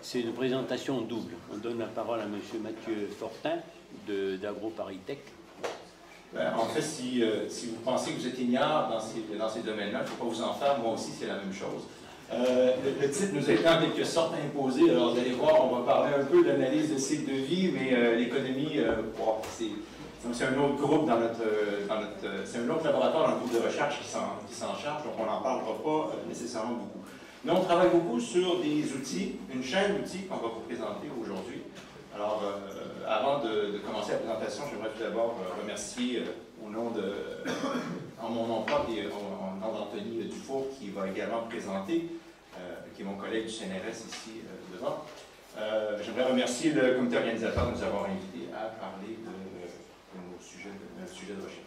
C'est une présentation double. On donne la parole à M. Mathieu Fortin d'AgroParisTech. En fait, si vous pensez que vous êtes ignare dans ces domaines-là, il ne faut pas vous en faire. Moi aussi, c'est la même chose. Le titre nous a été en quelque sorte imposé. Alors, vous allez voir, on va parler un peu de l'analyse de cycle de vie, mais l'économie, c'est un autre groupe c'est un autre laboratoire dans le groupe de recherche qui s'en charge, donc on n'en parlera pas nécessairement beaucoup. Mais on travaille beaucoup sur des outils, une chaîne d'outils qu'on va vous présenter aujourd'hui. Alors, avant de commencer la présentation, j'aimerais tout d'abord remercier en mon nom propre et en nom d'Anthony Dufour, qui va également présenter, qui est mon collègue du CNRS ici devant. J'aimerais remercier le comité organisateur de nous avoir invités à parler de notre sujet de recherche.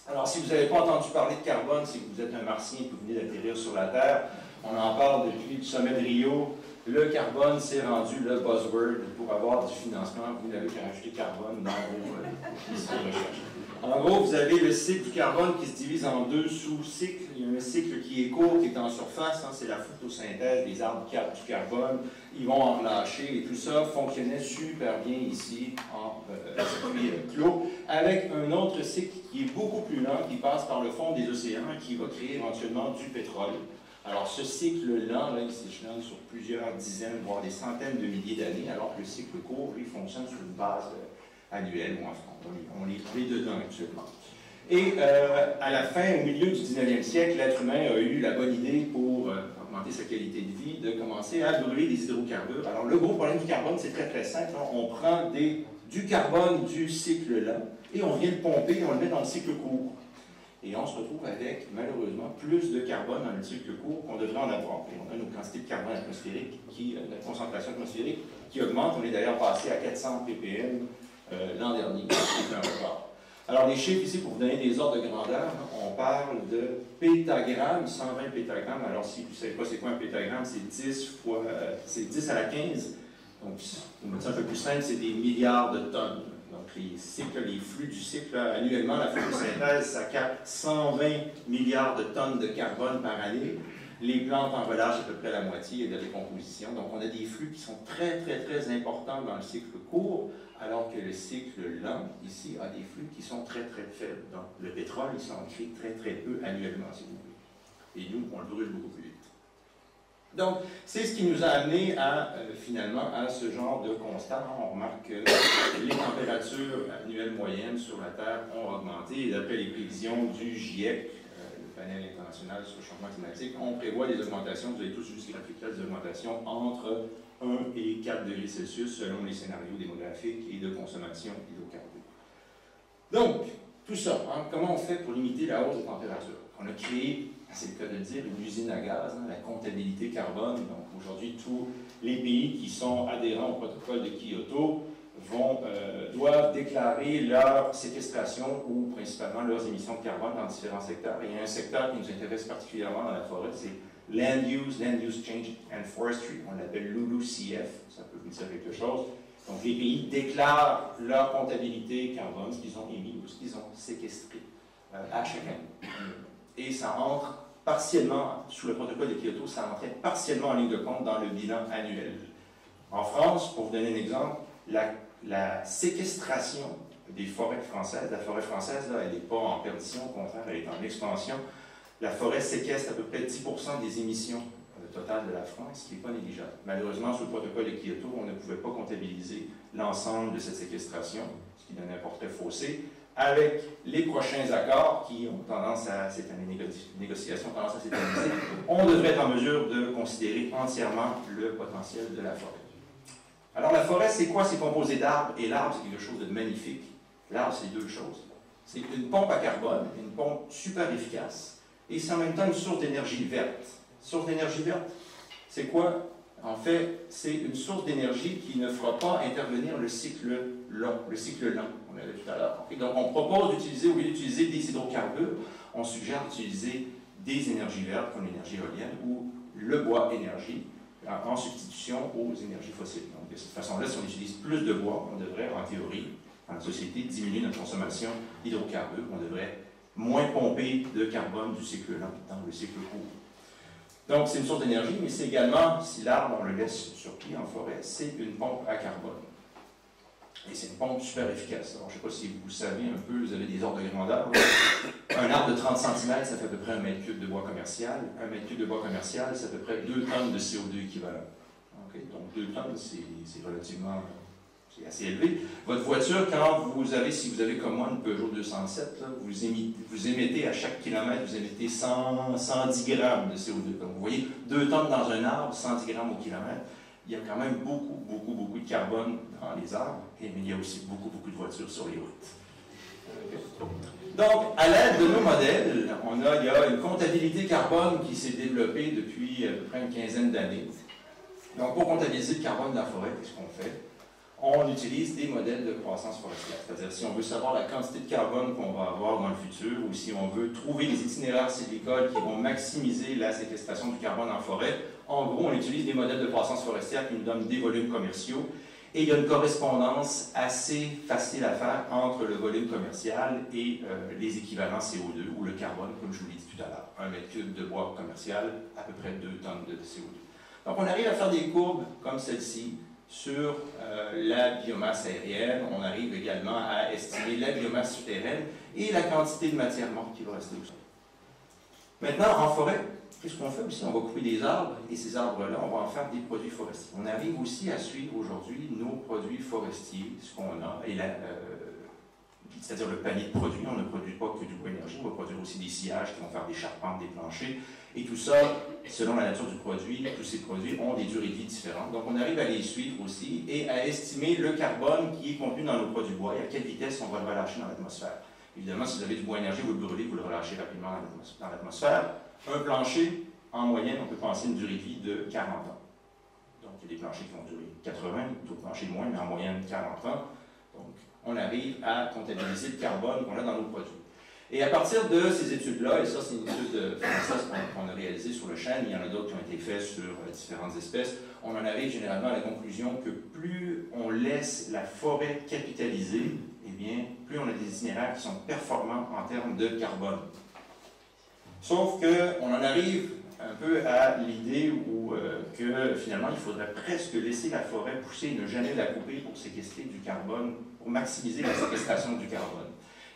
Alors, si vous n'avez pas entendu parler de carbone, c'est que vous êtes un martien et que vous venez d'atterrir sur la Terre. On en parle depuis le sommet de Rio. Le carbone s'est rendu le buzzword pour avoir du financement. Vous n'avez qu'à rajouter carbone dans vos recherches. En gros, vous avez le cycle du carbone qui se divise en deux sous-cycles. Il y a un cycle qui est court, qui est en surface, c'est la photosynthèse, les arbres captent du carbone, ils vont en relâcher, et tout ça fonctionnait super bien ici en circuit clos, avec un autre cycle qui est beaucoup plus lent, qui passe par le fond des océans et qui va créer éventuellement du pétrole. Alors, ce cycle lent, là, il s'échelonne sur plusieurs dizaines, voire des centaines de milliers d'années, alors que le cycle court, lui, fonctionne sur une base annuelle, ou enfin, on les dedans actuellement. Et à la fin, au milieu du 19e siècle, l'être humain a eu la bonne idée pour augmenter sa qualité de vie, de commencer à brûler des hydrocarbures. Alors, le gros problème du carbone, c'est très très simple. On prend du carbone du cycle lent et on vient le pomper et on le met dans le cycle court. Et on se retrouve avec, malheureusement, plus de carbone dans le cycle court qu'on devrait en avoir. Et on a nos quantités de carbone atmosphérique, notre concentration atmosphérique qui augmente. On est d'ailleurs passé à 400 ppm l'an dernier. C'est un record. Alors, les chiffres ici, pour vous donner des ordres de grandeur, on parle de pétagrammes, 120 pétagrammes. Alors, si vous ne savez pas c'est quoi un pétagramme, c'est 10 à la 15. Donc, pour mettre ça un peu plus simple, c'est des milliards de tonnes. Donc, les flux du cycle, annuellement, la photosynthèse, ça capte 120 milliards de tonnes de carbone par année. Les plantes en relâchent à peu près la moitié de la décomposition. Donc, on a des flux qui sont très, très, très importants dans le cycle court, alors que le cycle lent, ici, a des flux qui sont très, très faibles. Donc, le pétrole, il s'en crée très, très peu annuellement, si vous voulez. Et nous, on le brûle beaucoup plus vite. Donc, c'est ce qui nous a amené finalement à ce genre de constat. On remarque que les températures annuelles moyennes sur la Terre ont augmenté. Et d'après les prévisions du GIEC, le panel international sur le changement climatique, on prévoit des augmentations, vous avez tous vu ce graphique-là, des augmentations entre 1 et 4 degrés Celsius selon les scénarios démographiques et de consommation d'hydrocarbures. Donc, tout ça, comment on fait pour limiter la hausse de température? On a créé, c'est le cas de le dire, une usine à gaz, la comptabilité carbone. Donc aujourd'hui, tous les pays qui sont adhérents au protocole de Kyoto doivent déclarer leur séquestration ou principalement leurs émissions de carbone dans différents secteurs. Et il y a un secteur qui nous intéresse particulièrement dans la forêt, c'est Land Use Change and Forestry. On l'appelle LULUCF, ça peut vous dire quelque chose. Donc les pays déclarent leur comptabilité carbone, ce qu'ils ont émis ou ce qu'ils ont séquestré à chaque année. Et ça entre partiellement, sous le protocole de Kyoto, ça entrait partiellement en ligne de compte dans le bilan annuel. En France, pour vous donner un exemple, la séquestration des forêts françaises, la forêt française, là, elle n'est pas en perdition, au contraire, elle est en expansion. La forêt séquestre à peu près 10% des émissions totales de la France, ce qui n'est pas négligeable. Malheureusement, sous le protocole de Kyoto, on ne pouvait pas comptabiliser l'ensemble de cette séquestration, ce qui donnait un portrait faussé. Avec les prochains accords qui ont tendance à, cette année négociation tendance à s'éterniser, on devrait être en mesure de considérer entièrement le potentiel de la forêt. Alors la forêt, c'est quoi? C'est composé d'arbres, et l'arbre, c'est quelque chose de magnifique. L'arbre, c'est deux choses. C'est une pompe à carbone, une pompe super efficace, et c'est en même temps une source d'énergie verte. Source d'énergie verte, c'est quoi? En fait, c'est une source d'énergie qui ne fera pas intervenir le cycle lent, on l'avait tout à l'heure. Donc, on propose d'utiliser, au lieu d'utiliser des hydrocarbures, on suggère d'utiliser des énergies vertes, comme l'énergie éolienne, ou le bois énergie, en substitution aux énergies fossiles. Donc, de cette façon-là, si on utilise plus de bois, on devrait, en théorie, dans la société, diminuer notre consommation d'hydrocarbures. On devrait moins pomper de carbone du cycle lent dans le cycle court. Donc, c'est une source d'énergie, mais c'est également, si l'arbre, on le laisse sur pied en forêt, c'est une pompe à carbone. Et c'est une pompe super efficace. Alors, je ne sais pas si vous savez un peu, vous avez des ordres de grandeur. Un arbre de 30 cm, ça fait à peu près 1 mètre cube de bois commercial. 1 mètre cube de bois commercial, c'est à peu près 2 tonnes de CO2 équivalent. Okay? Donc, 2 tonnes, c'est relativement... c'est assez élevé. Votre voiture, quand vous avez, si vous avez comme moi une Peugeot 207, là, vous émettez à chaque kilomètre, vous émettez 110 grammes de CO2. Donc, vous voyez, 2 tonnes dans un arbre, 110 grammes au kilomètre. Il y a quand même beaucoup de carbone dans les arbres, mais il y a aussi beaucoup de voitures sur les routes. Donc, à l'aide de nos modèles, il y a une comptabilité carbone qui s'est développée depuis à peu près une quinzaine d'années. Donc, pour comptabiliser le carbone de la forêt, qu'est-ce qu'on fait? On utilise des modèles de croissance forestière. C'est-à-dire, si on veut savoir la quantité de carbone qu'on va avoir dans le futur, ou si on veut trouver les itinéraires sylvicoles qui vont maximiser la séquestration du carbone en forêt, en gros, on utilise des modèles de croissance forestière qui nous donnent des volumes commerciaux. Et il y a une correspondance assez facile à faire entre le volume commercial et les équivalents CO2, ou le carbone, comme je vous l'ai dit tout à l'heure. 1 mètre cube de bois commercial, à peu près 2 tonnes de CO2. Donc, on arrive à faire des courbes comme celle-ci, sur la biomasse aérienne. On arrive également à estimer la biomasse souterraine et la quantité de matière morte qui va rester au sol. Maintenant, en forêt, qu'est-ce qu'on fait aussi? On va couper des arbres et ces arbres-là, on va en faire des produits forestiers. On arrive aussi à suivre aujourd'hui nos produits forestiers, ce qu'on a, c'est-à-dire le panier de produits. On ne produit pas que du bois énergie, on va produire aussi des sillages qui vont faire des charpentes, des planchers. Et tout ça, selon la nature du produit, tous ces produits ont des durées de vie différentes. Donc, on arrive à les suivre aussi et à estimer le carbone qui est contenu dans nos produits bois et à quelle vitesse on va le relâcher dans l'atmosphère. Évidemment, si vous avez du bois énergie, vous le brûlez, vous le relâchez rapidement dans l'atmosphère. Un plancher, en moyenne, on peut penser une durée de vie de 40 ans. Donc, il y a des planchers qui vont durer 80, d'autres planchers moins, mais en moyenne 40 ans. Donc, on arrive à comptabiliser le carbone qu'on a dans nos produits. Et à partir de ces études-là, et ça c'est une étude française qu'on a réalisée sur le chêne, il y en a d'autres qui ont été faites sur différentes espèces, on en arrive généralement à la conclusion que plus on laisse la forêt capitaliser, eh bien, plus on a des itinéraires qui sont performants en termes de carbone. Sauf qu'on en arrive un peu à l'idée que finalement il faudrait presque laisser la forêt pousser et ne jamais la couper pour séquestrer du carbone, pour maximiser la séquestration du carbone.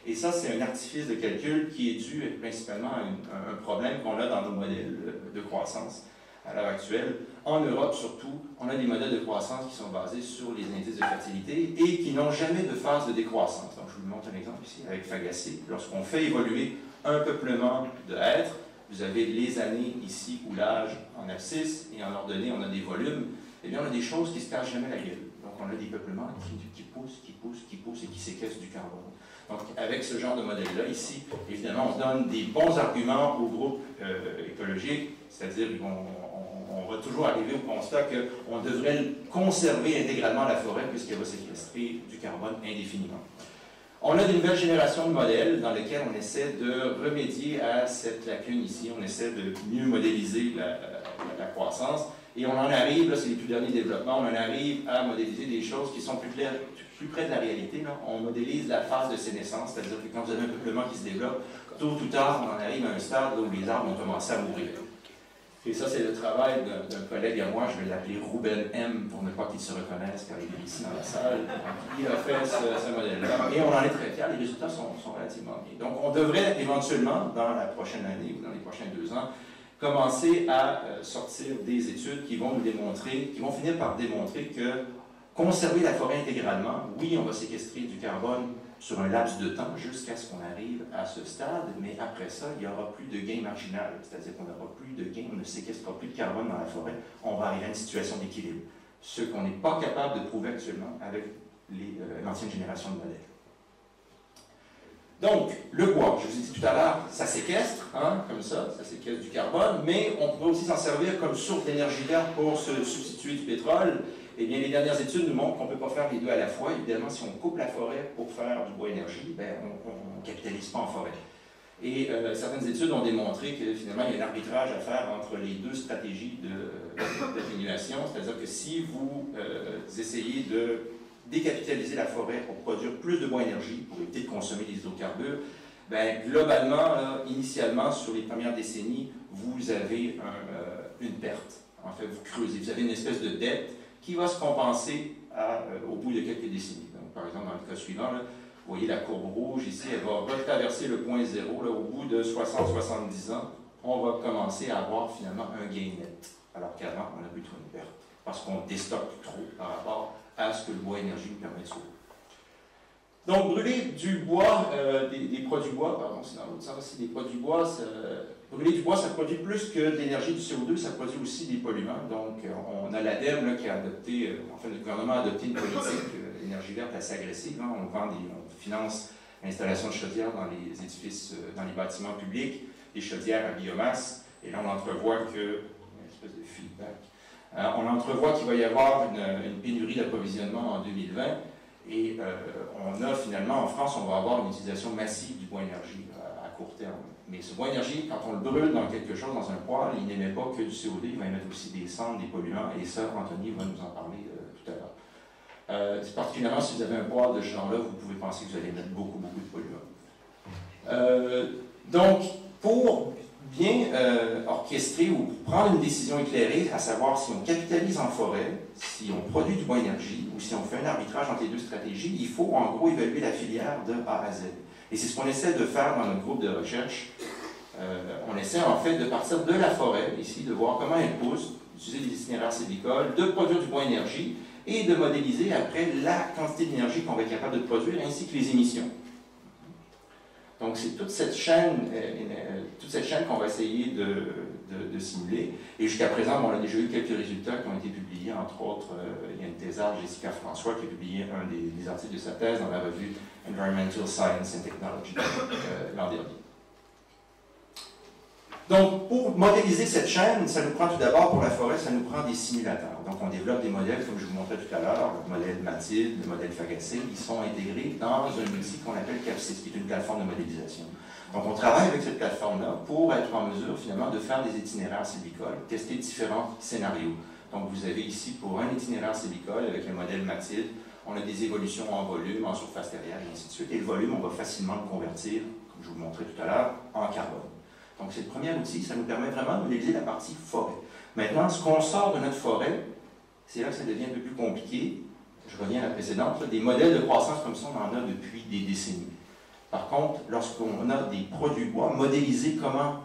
Et ça, c'est un artifice de calcul qui est dû principalement à un problème qu'on a dans nos modèles de croissance à l'heure actuelle. En Europe, surtout, on a des modèles de croissance qui sont basés sur les indices de fertilité et qui n'ont jamais de phase de décroissance. Donc, je vous montre un exemple ici avec Fagacé. Lorsqu'on fait évoluer un peuplement de hêtres, vous avez les années ici où l'âge en abscisse et en ordonnée, on a des volumes. Eh bien, on a des choses qui ne se cachent jamais la gueule. Donc, on a des peuplements qui poussent et qui séquestrent du carbone. Donc, avec ce genre de modèle-là, ici, évidemment, on donne des bons arguments au groupe écologique, c'est-à-dire qu'on va toujours arriver au constat qu'on devrait conserver intégralement la forêt puisqu'elle va séquestrer du carbone indéfiniment. On a des nouvelles générations de modèles dans lesquels on essaie de remédier à cette lacune ici, on essaie de mieux modéliser la croissance, et on en arrive, là c'est les plus derniers développements, on en arrive à modéliser des choses qui sont plus près de la réalité. Là. On modélise la phase de sénescence, c'est-à-dire que quand vous avez un peuplement qui se développe, tôt ou tard, on en arrive à un stade où les arbres ont commencé à mourir. Et ça, c'est le travail d'un collègue à moi, je vais l'appeler Ruben M, pour ne pas qu'il se reconnaisse, car il est ici dans la salle. Il a fait ce modèle-là, et on en est très fiers, les résultats sont relativement bien. Donc, on devrait éventuellement, dans la prochaine année ou dans les prochains 2 ans, commencer à sortir des études qui vont nous démontrer, qui vont finir par démontrer que conserver la forêt intégralement, oui, on va séquestrer du carbone sur un laps de temps jusqu'à ce qu'on arrive à ce stade, mais après ça, il n'y aura plus de gain marginal, c'est-à-dire qu'on n'aura plus de gain, on ne séquestrera plus de carbone dans la forêt, on va arriver à une situation d'équilibre. Ce qu'on n'est pas capable de prouver actuellement avec l'ancienne génération de modèles. Donc, le bois, je vous ai dit tout à l'heure, ça séquestre, hein, comme ça séquestre du carbone, mais on pourrait aussi s'en servir comme source d'énergie verte pour se substituer du pétrole. Eh bien, les dernières études nous montrent qu'on ne peut pas faire les deux à la fois. Évidemment, si on coupe la forêt pour faire du bois énergie, ben, on ne capitalise pas en forêt. Et certaines études ont démontré que finalement, il y a un arbitrage à faire entre les deux stratégies d'atténuation. C'est-à-dire que si vous essayez de décapitaliser la forêt pour produire plus de bois énergie, pour éviter de consommer des hydrocarbures, ben, globalement, là, initialement, sur les premières décennies, vous avez une perte. En fait, vous creusez. Vous avez une espèce de dette qui va se compenser au bout de quelques décennies. Donc, par exemple, dans le cas suivant, là, vous voyez la courbe rouge ici, elle va retraverser le point zéro. Là, au bout de 60-70 ans, on va commencer à avoir finalement un gain net. Alors qu'avant, on a plutôt une perte. Parce qu'on déstocke trop par rapport à ce que le bois énergie nous permet de sauver. Donc, brûler du bois, des produits bois, pardon, c'est dans l'autre sens aussi, des produits bois, brûler du bois, ça produit plus que de l'énergie du CO2, ça produit aussi des polluants. Donc, on a l'ADEME qui a adopté, enfin, le gouvernement a adopté une politique énergie verte assez agressive. Hein. On finance l'installation de chaudières dans les édifices, dans les bâtiments publics, des chaudières à biomasse. Et là, on entrevoit que, une espèce de feedback, on entrevoit qu'il va y avoir une pénurie d'approvisionnement en 2020. Et on a finalement, en France, on va avoir une utilisation massive du bois énergie à court terme. Mais ce bois énergie, quand on le brûle dans quelque chose, dans un poêle, il n'émet pas que du CO2, il va émettre aussi des cendres, des polluants, et ça, Anthony va nous en parler tout à l'heure. Particulièrement si vous avez un poêle de ce genre-là, vous pouvez penser que vous allez émettre beaucoup de polluants. Donc, pour bien orchestrer ou prendre une décision éclairée, à savoir si on capitalise en forêt, si on produit du bois énergie ou si on fait un arbitrage entre les deux stratégies, il faut en gros évaluer la filière de A à Z. Et c'est ce qu'on essaie de faire dans notre groupe de recherche. On essaie en fait de partir de la forêt, ici, de voir comment elle pousse, d'utiliser des itinéraires sylvicoles, de produire du bois énergie et de modéliser après la quantité d'énergie qu'on va être capable de produire ainsi que les émissions. Donc, c'est toute cette chaîne qu'on va essayer de simuler. Et jusqu'à présent, on a déjà eu quelques résultats qui ont été publiés. Entre autres, il y a une thésarde, Jessica François, qui a publié un des articles de sa thèse dans la revue Environmental Science and Technology l'an dernier. Donc, pour modéliser cette chaîne, ça nous prend tout d'abord, pour la forêt, ça nous prend des simulateurs. Donc, on développe des modèles, comme je vous montrais tout à l'heure, le modèle Mathilde, le modèle Fagacé, ils sont intégrés dans un outil qu'on appelle CAPSIS, qui est une plateforme de modélisation. Donc, on travaille avec cette plateforme-là pour être en mesure, finalement, de faire des itinéraires sylvicoles, tester différents scénarios. Donc, vous avez ici, pour un itinéraire sylvicole, avec le modèle Mathilde, on a des évolutions en volume, en surface terrière, et ainsi de suite. Et le volume, on va facilement le convertir, comme je vous le montrais tout à l'heure, en carbone. Donc, c'est le premier outil, ça nous permet vraiment de modéliser la partie forêt. Maintenant, ce qu'on sort de notre forêt, c'est là que ça devient un peu plus compliqué. Je reviens à la précédente. Là, des modèles de croissance comme ça, on en a depuis des décennies. Par contre, lorsqu'on a des produits bois, modéliser comment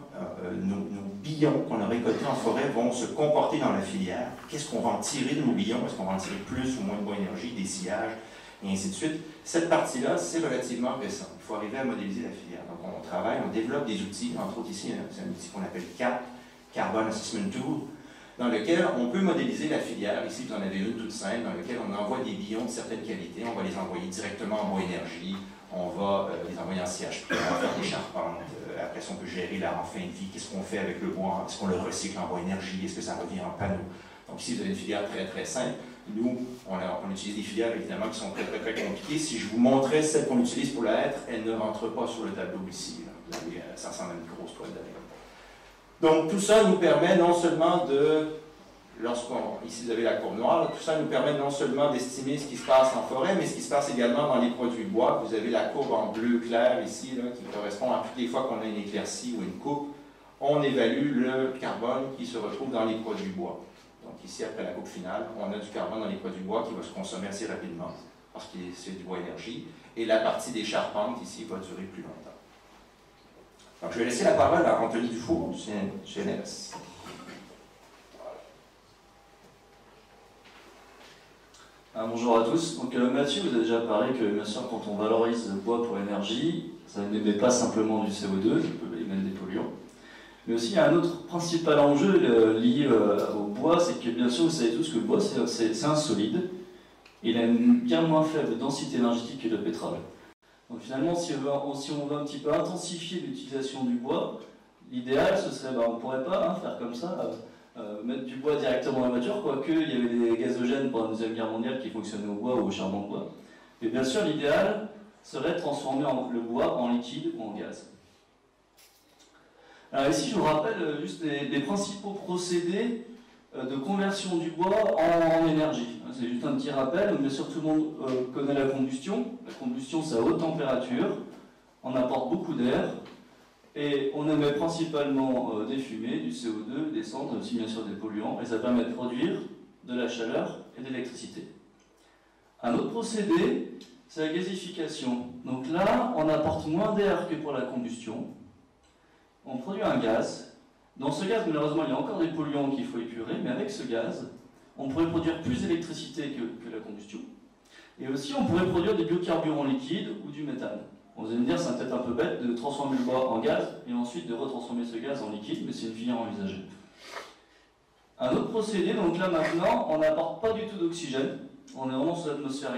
nos billons qu'on a récoltés en forêt vont se comporter dans la filière, qu'est-ce qu'on va en tirer de nos billons, est-ce qu'on va en tirer plus ou moins de bois énergie, des sillages, et ainsi de suite. Cette partie-là, c'est relativement récent. Il faut arriver à modéliser la filière. Donc, on travaille, on développe des outils, entre autres ici, c'est un outil qu'on appelle CAP, Carbon Assessment Tool, dans lequel on peut modéliser la filière. Ici, vous en avez une toute simple, dans laquelle on envoie des billons de certaines qualités. On va les envoyer directement en bois énergie, on va les envoyer en CHP, on va faire des charpentes. Après ça, on peut gérer la fin de vie. Qu'est-ce qu'on fait avec le bois? Est-ce qu'on le recycle en bois énergie? Est-ce que ça revient en panneau? Donc ici, vous avez une filière très, très simple. Nous, on utilise des filières, évidemment, qui sont très, très, très compliquées. Si je vous montrais celle qu'on utilise pour la hêtre, elle ne rentre pas sur le tableau ici. Là. Vous avez, ça ressemble à une grosse toile d'araignée. Donc, tout ça nous permet non seulement de, ici vous avez la courbe noire, tout ça nous permet non seulement d'estimer ce qui se passe en forêt, mais ce qui se passe également dans les produits bois. Vous avez la courbe en bleu clair ici, là, qui correspond à toutes les fois qu'on a une éclaircie ou une coupe. On évalue le carbone qui se retrouve dans les produits bois. Donc ici, après la coupe finale, on a du carbone dans les produits bois qui va se consommer assez rapidement, parce que c'est du bois énergie. Et la partie des charpentes, ici, va durer plus longtemps. Donc je vais laisser la parole à Anthony Dufour, du CNRS. Bonjour à tous. Donc Mathieu vous a déjà parlé que bien sûr quand on valorise le bois pour énergie, ça n'émet pas simplement du CO2, ça peut émettre des polluants. Mais aussi il y a un autre principal enjeu lié au bois, c'est que bien sûr vous savez tous que le bois c'est un solide, et il a une bien moins faible densité énergétique que le pétrole. Donc finalement si on veut un petit peu intensifier l'utilisation du bois, l'idéal ce serait, on ne pourrait pas faire comme ça, mettre du bois directement dans la voiture, quoique il y avait des gazogènes pendant la Deuxième Guerre mondiale qui fonctionnaient au bois ou au charbon de bois. Mais bien sûr l'idéal serait de transformer le bois en liquide ou en gaz. Alors ici, je vous rappelle juste les principaux procédés de conversion du bois en énergie. C'est juste un petit rappel. Bien sûr, tout le monde connaît la combustion. La combustion, c'est à haute température. on apporte beaucoup d'air, et on émet principalement des fumées, du CO2, des cendres, aussi bien sûr des polluants, et ça permet de produire de la chaleur et de l'électricité. Un autre procédé, c'est la gasification. Donc là, on apporte moins d'air que pour la combustion. On produit un gaz. Dans ce gaz, malheureusement, il y a encore des polluants qu'il faut épurer, mais avec ce gaz, on pourrait produire plus d'électricité que la combustion. Et aussi, on pourrait produire des biocarburants liquides ou du méthane. Vous allez me dire, c'est peut-être un peu bête de transformer le bois en gaz et ensuite de retransformer ce gaz en liquide, mais c'est une filière envisagée. Un autre procédé, donc là maintenant, on n'apporte pas du tout d'oxygène. On est vraiment sous l'atmosphère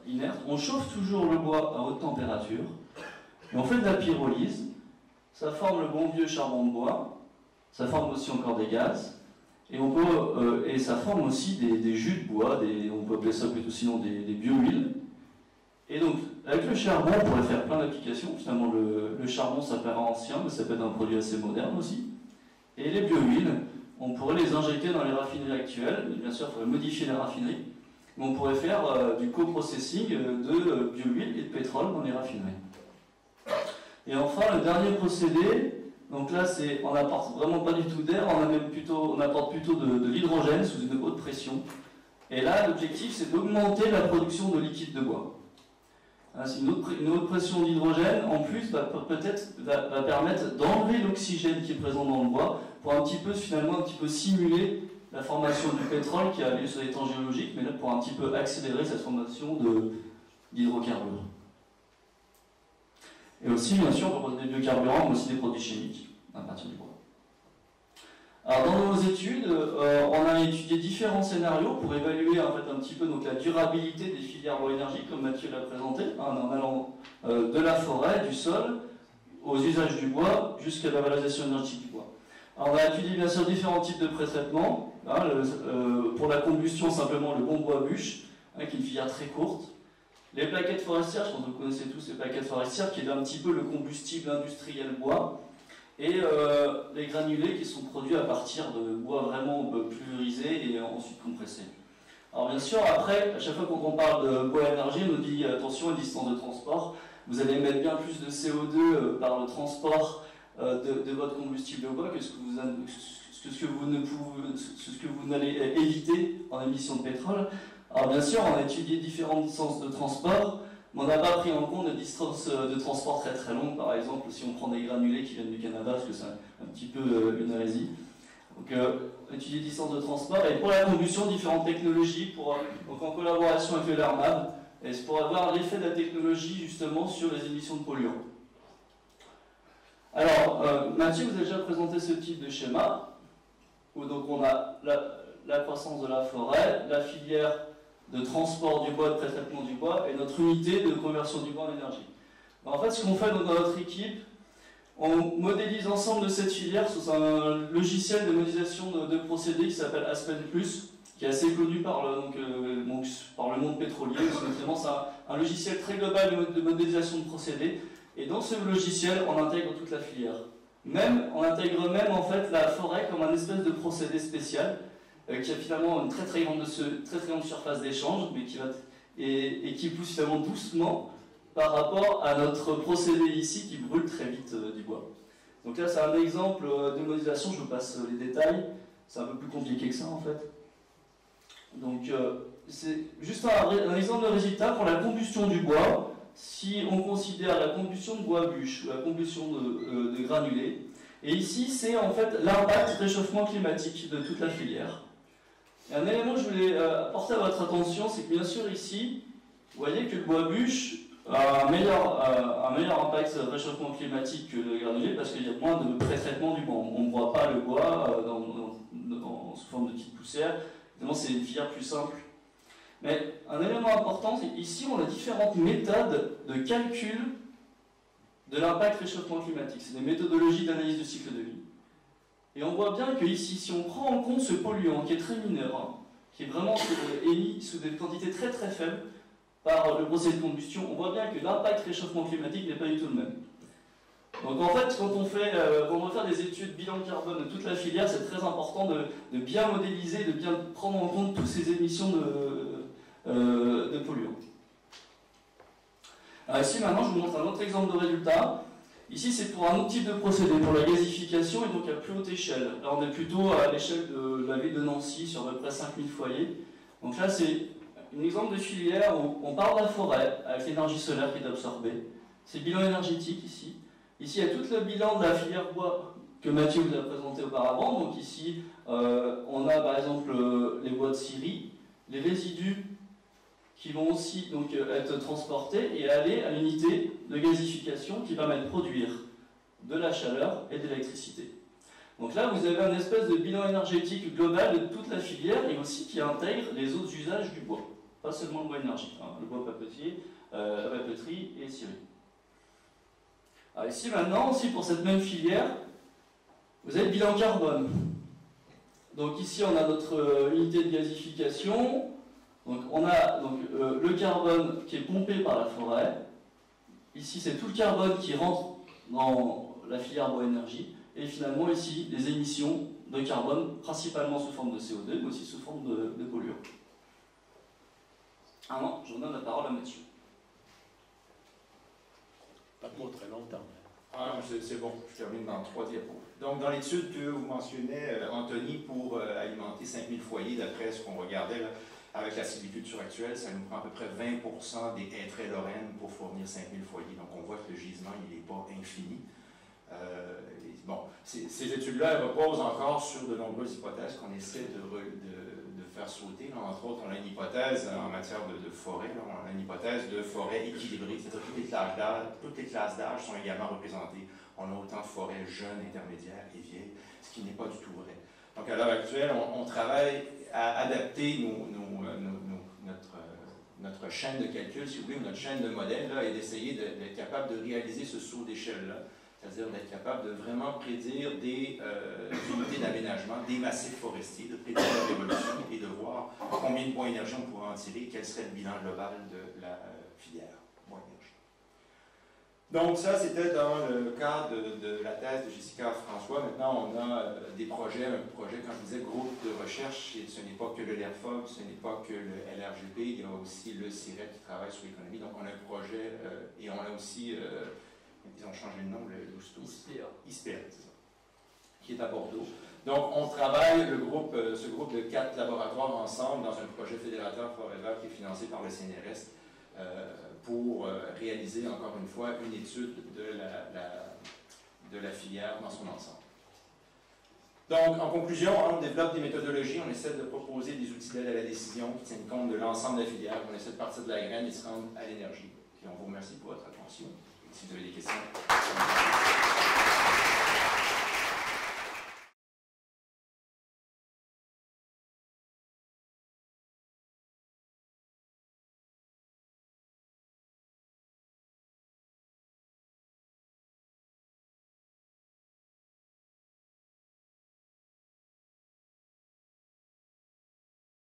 inerte. On chauffe toujours le bois à haute température. Et on fait de la pyrolyse. Ça forme le bon vieux charbon de bois. Ça forme aussi encore des gaz. Et ça forme aussi des jus de bois. On peut appeler ça plutôt sinon des biohuiles. Et donc, avec le charbon, on pourrait faire plein d'applications. Finalement, le charbon, ça paraît ancien, mais ça peut être un produit assez moderne aussi. Et les biohuiles, on pourrait les injecter dans les raffineries actuelles. Bien sûr, il faudrait modifier les raffineries. Mais on pourrait faire du co-processing de biohuile et de pétrole dans les raffineries. Et enfin, le dernier procédé, donc là, on n'apporte vraiment pas du tout d'air, on apporte plutôt de l'hydrogène sous une haute pression. Et là, l'objectif, c'est d'augmenter la production de liquide de bois. C'est une haute pression d'hydrogène, en plus, va permettre d'enlever l'oxygène qui est présent dans le bois pour un petit peu simuler la formation du pétrole qui a lieu sur les temps géologiques, mais là pour un petit peu accélérer cette formation d'hydrocarbures. Et aussi, bien sûr, on propose des biocarburants, mais aussi des produits chimiques à partir du bois. Alors, dans nos études, on a étudié différents scénarios pour évaluer en fait, un petit peu donc, la durabilité des filières bois-énergie, comme Mathieu l'a présenté, en allant de la forêt, du sol, aux usages du bois, jusqu'à la valorisation énergétique du bois. Alors, on a étudié bien sûr différents types de pré-traitements. Pour la combustion, simplement le bon bois bûche, qui est une filière très courte. Les plaquettes forestières, je pense que vous connaissez tous les plaquettes forestières, qui est un petit peu le combustible industriel bois. Et les granulés qui sont produits à partir de bois vraiment pulvérisé et ensuite compressé. Alors bien sûr, après, à chaque fois qu'on parle de bois énergie, on nous dit attention, les distances de transport, vous allez émettre bien plus de CO2 par le transport de votre combustible bois que ce que vous n'allez éviter en émissions de pétrole. Alors bien sûr, on a étudié différentes distances de transport, mais on n'a pas pris en compte des distances de transport très très longues. Par exemple, si on prend des granulés qui viennent du Canada, parce que c'est un petit peu une hérésie. Donc, étudier distances de transport. Et pour la combustion, différentes technologies, donc en collaboration avec le LERMAB, et c'est pour avoir l'effet de la technologie justement sur les émissions de polluants. Alors, Mathieu vous a déjà présenté ce type de schéma, où donc on a la croissance de la forêt, la filière de transport du bois, de pré-traitement du bois, et notre unité de conversion du bois en énergie. En fait, ce qu'on fait dans notre équipe, on modélise ensemble de cette filière sous un logiciel de modélisation de procédés qui s'appelle Aspen Plus, qui est assez connu par le monde pétrolier. C'est un logiciel très global de modélisation de procédés, et dans ce logiciel, on intègre toute la filière. On intègre même en fait la forêt comme un espèce de procédé spécial, qui a finalement une très très grande surface d'échange, mais qui pousse finalement doucement par rapport à notre procédé ici qui brûle très vite du bois. Donc là c'est un exemple de modélisation, je vous passe les détails, c'est un peu plus compliqué que ça en fait. Donc c'est juste un exemple de résultat pour la combustion du bois. Si on considère la combustion de bois bûche ou la combustion de granulés, et ici c'est en fait l'impact réchauffement climatique de toute la filière. Et un élément que je voulais apporter à votre attention, c'est que bien sûr ici, vous voyez que le bois bûche a un meilleur impact réchauffement climatique que le granulé parce qu'il y a moins de pré-traitement du bois. On ne broie pas le bois sous forme de petites poussières. Évidemment, c'est une filière plus simple. Mais un élément important, c'est qu'ici, on a différentes méthodes de calcul de l'impact réchauffement climatique. C'est des méthodologies d'analyse du cycle de vie. Et on voit bien que ici, si on prend en compte ce polluant qui est très mineur, qui est vraiment émis sous des quantités très très faibles par le procédé de combustion, on voit bien que l'impact réchauffement climatique n'est pas du tout le même. Donc en fait, quand on va faire des études bilan carbone de toute la filière, c'est très important de bien modéliser, de bien prendre en compte toutes ces émissions de polluants. Alors ici, maintenant, je vous montre un autre exemple de résultat. Ici, c'est pour un autre type de procédé, pour la gazification, et donc à plus haute échelle. Là, on est plutôt à l'échelle de la ville de Nancy, sur à peu près 5000 foyers. Donc là, c'est un exemple de filière où on part de la forêt, avec l'énergie solaire qui est absorbée. C'est le bilan énergétique, ici. Ici, il y a tout le bilan de la filière bois que Mathieu vous a présenté auparavant. Donc ici, on a par exemple les bois de scierie, les résidus qui vont aussi donc, être transportés et aller à l'unité de gazification qui permet de produire de la chaleur et de l'électricité. Donc là, vous avez un espèce de bilan énergétique global de toute la filière et aussi qui intègre les autres usages du bois. Pas seulement le bois énergie, hein, le bois papetier, la papeterie et scierie. Alors ici maintenant, aussi pour cette même filière, vous avez le bilan carbone. Donc ici, on a notre unité de gazification. Donc on a le carbone qui est pompé par la forêt. Ici, c'est tout le carbone qui rentre dans la filière bois-énergie. Et finalement, ici, les émissions de carbone, principalement sous forme de CO2, mais aussi sous forme de polluants. Ah non, je vous donne la parole à Mathieu. Pas pour très longtemps. Ah, c'est bon, je termine dans 3 diapos. Donc, dans l'étude que vous mentionnez, Anthony, pour alimenter 5000 foyers, d'après ce qu'on regardait, là, avec la sylviculture actuelle, ça nous prend à peu près 20% des hêtraies lorraines pour fournir 5000 foyers. Donc, on voit que le gisement, il n'est pas infini. Bon, ces études-là, elles reposent encore sur de nombreuses hypothèses qu'on essaie de faire sauter. Là, entre autres, on a une hypothèse en matière de forêt. Là, on a une hypothèse de forêt équilibrée, c'est-à-dire que toutes les classes d'âge sont également représentées. On a autant de forêts jeunes, intermédiaires et vieilles, ce qui n'est pas du tout vrai. Donc, à l'heure actuelle, on travaille à adapter notre chaîne de calcul, si vous voulez, notre chaîne de modèles, là, et d'essayer d'être capable de réaliser ce saut d'échelle-là. C'est-à-dire d'être capable de vraiment prédire des unités d'aménagement, des massifs forestiers, de prédire leur évolution et de voir combien de points d'énergie on pourrait en tirer, quel serait le bilan global de la filière bois énergie. Donc ça, c'était dans le cadre de la thèse de Jessica François. Maintenant, on a des projets, un projet, quand je disais groupe de recherche, ce n'est pas que le LERFOB, ce n'est pas que le LRGP, il y a aussi le CIRET qui travaille sur l'économie. Donc on a un projet, et on a aussi... ils ont changé de nom, le ISPEA, c'est ça, qui est à Bordeaux. Donc, on travaille, ce groupe de 4 laboratoires ensemble dans un projet fédérateur Forever qui est financé par le CNRS pour réaliser, encore une fois, une étude de la filière dans son ensemble. Donc, en conclusion, on développe des méthodologies, on essaie de proposer des outils d'aide à la décision qui tiennent compte de l'ensemble de la filière, on essaie de partir de la graine et de se rendre à l'énergie. Et on vous remercie pour votre attention. Si vous avez des questions.